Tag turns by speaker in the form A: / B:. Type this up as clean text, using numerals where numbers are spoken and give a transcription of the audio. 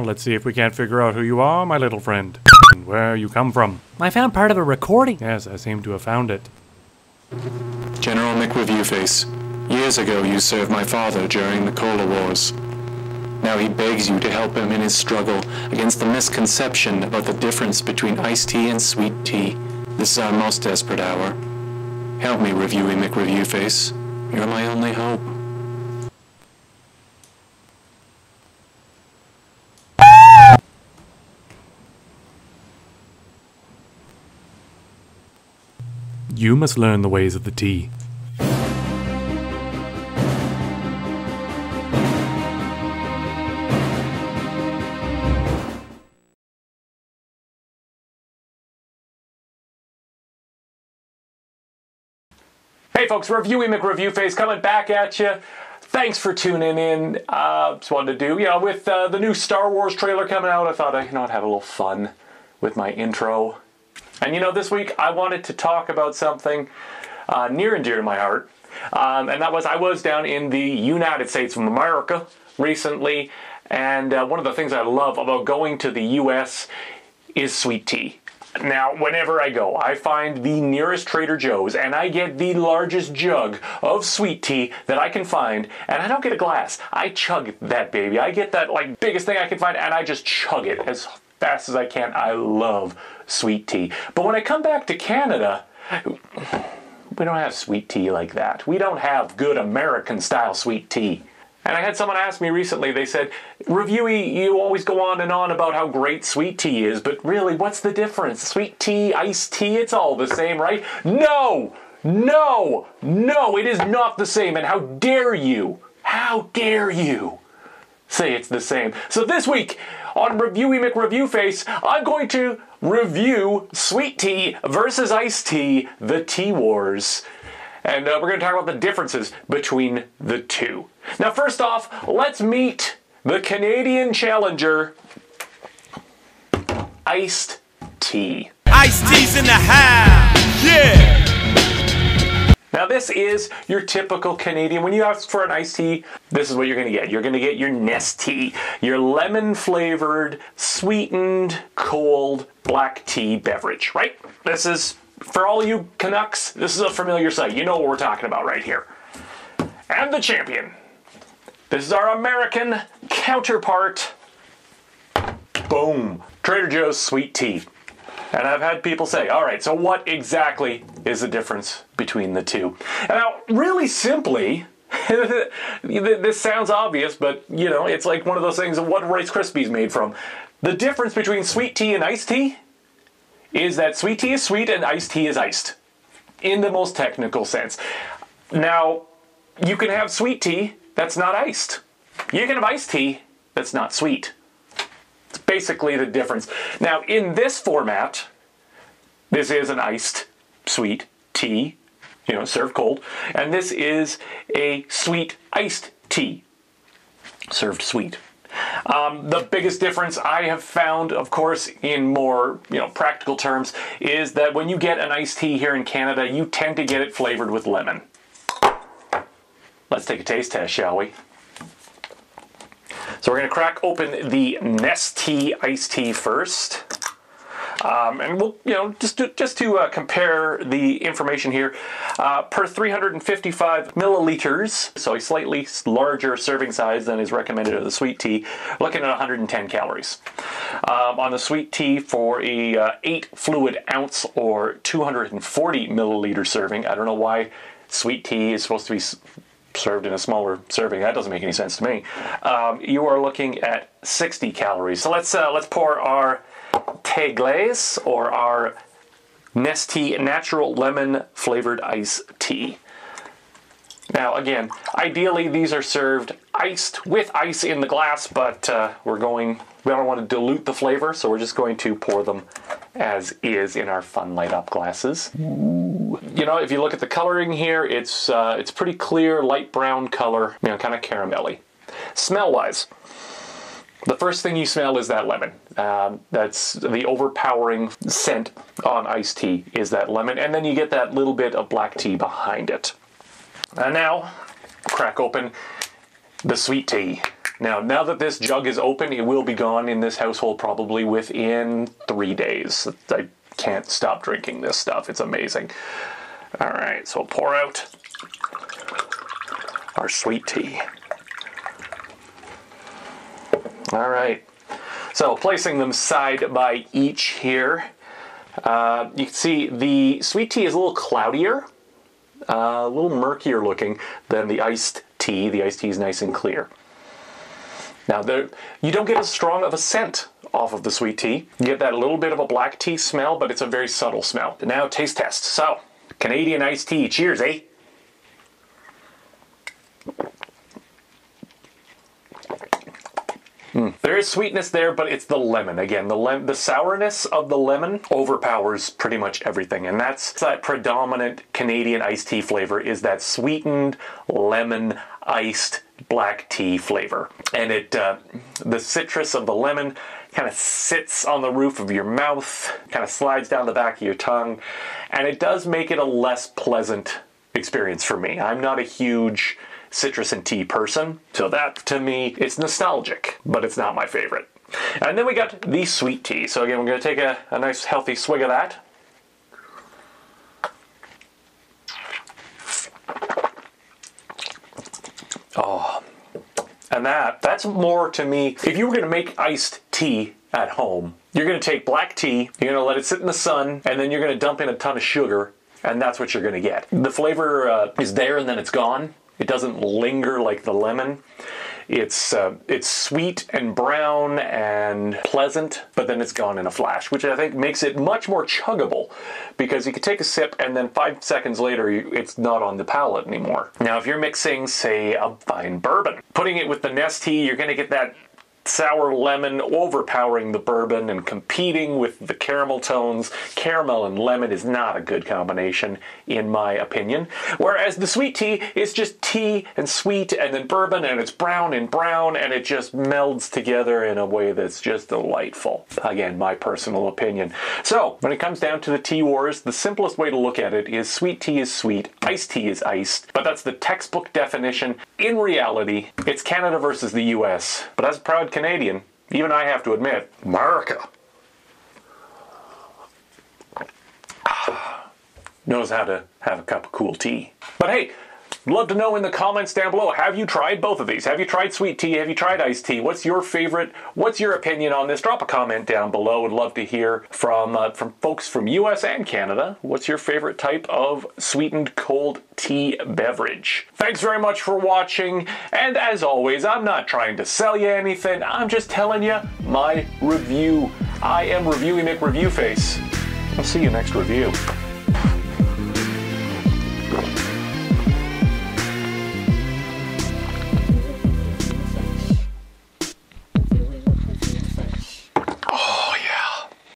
A: let's see if we can't figure out who you are, my little friend. And where you come from.
B: I found part of a recording.
A: Yes, I seem to have found it.
C: General McReviewface, years ago you served my father during the Cola Wars. Now he begs you to help him in his struggle against the misconception about the difference between iced tea and sweet tea. This is our most desperate hour. Help me, Reviewy McReviewface. You're my only hope.
A: You must learn the ways of the tea.
D: Hey folks, Reviewy McReviewface coming back at you. Thanks for tuning in. Just wanted to do, with the new Star Wars trailer coming out, I thought I'd have a little fun with my intro. And this week I wanted to talk about something near and dear to my heart. And that was, I was down in the United States of America recently. And one of the things I love about going to the US is sweet tea. Now, whenever I go, I find the nearest Trader Joe's and I get the largest jug of sweet tea that I can find, and I don't get a glass. I chug that baby. I get that biggest thing I can find and I just chug it as fast as I can. I love sweet tea. But when I come back to Canada, we don't have sweet tea like that. We don't have good American style sweet tea. And I had someone ask me recently, they said, Reviewy, you always go on and on about how great sweet tea is, but really, what's the difference? Sweet tea, iced tea, it's all the same, right? No! No! No, it is not the same, and how dare you say it's the same. So this week, on Reviewy McReviewface, I'm going to review sweet tea versus iced tea, the tea wars. And we're going to talk about the differences between the two. Now, first off, let's meet the Canadian challenger, iced tea.
E: Iced tea's in the house, yeah!
D: Now, this is your typical Canadian. When you ask for an iced tea, this is what you're going to get. You're going to get your Nestea, your lemon-flavored, sweetened, cold black tea beverage, right? This is... For all you Canucks, this is a familiar sight. You know what we're talking about right here. And the champion. This is our American counterpart. Boom. Trader Joe's sweet tea. And I've had people say, all right, so what exactly is the difference between the two? And now, really simply, this sounds obvious, but, it's like one of those things of what Rice Krispies made from. The difference between sweet tea and iced tea is that sweet tea is sweet and iced tea is iced, in the most technical sense. Now, you can have sweet tea that's not iced. You can have iced tea that's not sweet. It's basically the difference. Now, in this format, this is an iced sweet tea, served cold, and this is a sweet iced tea, served sweet. The biggest difference I have found, of course, in more practical terms, is that when you get an iced tea here in Canada, you tend to get it flavored with lemon. Let's take a taste test, shall we? So we're going to crack open the Nestea iced tea first. And we'll, just to compare the information here, per 355 milliliters, so a slightly larger serving size than is recommended of the sweet tea, looking at 110 calories. On the sweet tea for a 8 fluid ounce or 240 milliliter serving, I don't know why sweet tea is supposed to be served in a smaller serving. That doesn't make any sense to me. You are looking at 60 calories. So let's pour our Thé glace, or our Nestea natural lemon flavored iced tea. Now again, ideally these are served iced with ice in the glass, but we don't want to dilute the flavor, so we're just going to pour them as is in our fun light up glasses. Ooh. If you look at the coloring here, it's pretty clear, light brown color, kind of caramelly. Smell wise, the first thing you smell is that lemon. That's the overpowering scent on iced tea, is that lemon. And then you get that little bit of black tea behind it. And now, crack open the sweet tea. Now that this jug is open, it will be gone in this household probably within 3 days. I can't stop drinking this stuff. It's amazing. All right, so we'll pour out our sweet tea. All right, so placing them side by each here. You can see the sweet tea is a little cloudier, a little murkier looking than the iced tea. The iced tea is nice and clear. Now, you don't get as strong of a scent off of the sweet tea. You get that little bit of a black tea smell, but it's a very subtle smell. Now, taste test. So, Canadian iced tea. Cheers, eh? There is sweetness there, but it's the lemon. Again, the sourness of the lemon overpowers pretty much everything. And that's that predominant Canadian iced tea flavor, is that sweetened lemon iced black tea flavor. And the citrus of the lemon kind of sits on the roof of your mouth, kind of slides down the back of your tongue, and it does make it a less pleasant experience for me. I'm not a huge citrus and tea person, so that to me, it's nostalgic, but it's not my favorite. And then we got the sweet tea. So again, we're going to take a nice healthy swig of that. Oh, and that's more to me. If you were going to make iced tea at home, you're going to take black tea, you're going to let it sit in the sun, and then you're going to dump in a ton of sugar, and that's what you're going to get. The flavor is there and then it's gone. It doesn't linger like the lemon. It's sweet and brown and pleasant, but then it's gone in a flash, which I think makes it much more chuggable, because you can take a sip and then 5 seconds later, it's not on the palate anymore. Now, if you're mixing, say, a fine bourbon, putting it with the Nestea, you're going to get that sour lemon overpowering the bourbon and competing with the caramel tones. Caramel and lemon is not a good combination, in my opinion. Whereas the sweet tea is just tea and sweet and then bourbon, and it's brown and brown, and it just melds together in a way that's just delightful. Again, my personal opinion. So, when it comes down to the tea wars, the simplest way to look at it is sweet tea is sweet, iced tea is iced, but that's the textbook definition. In reality, it's Canada versus the US. But as a proud Canadian, even I have to admit, America knows how to have a cup of cool tea. But hey, love to know in the comments down below, have you tried both of these? Have you tried sweet tea? Have you tried iced tea? What's your favorite? What's your opinion on this? Drop a comment down below. Would love to hear from folks from US and Canada. What's your favorite type of sweetened cold tea beverage? Thanks very much for watching. And as always, I'm not trying to sell you anything. I'm just telling you my review. I am Reviewy McReviewface. I'll see you next review.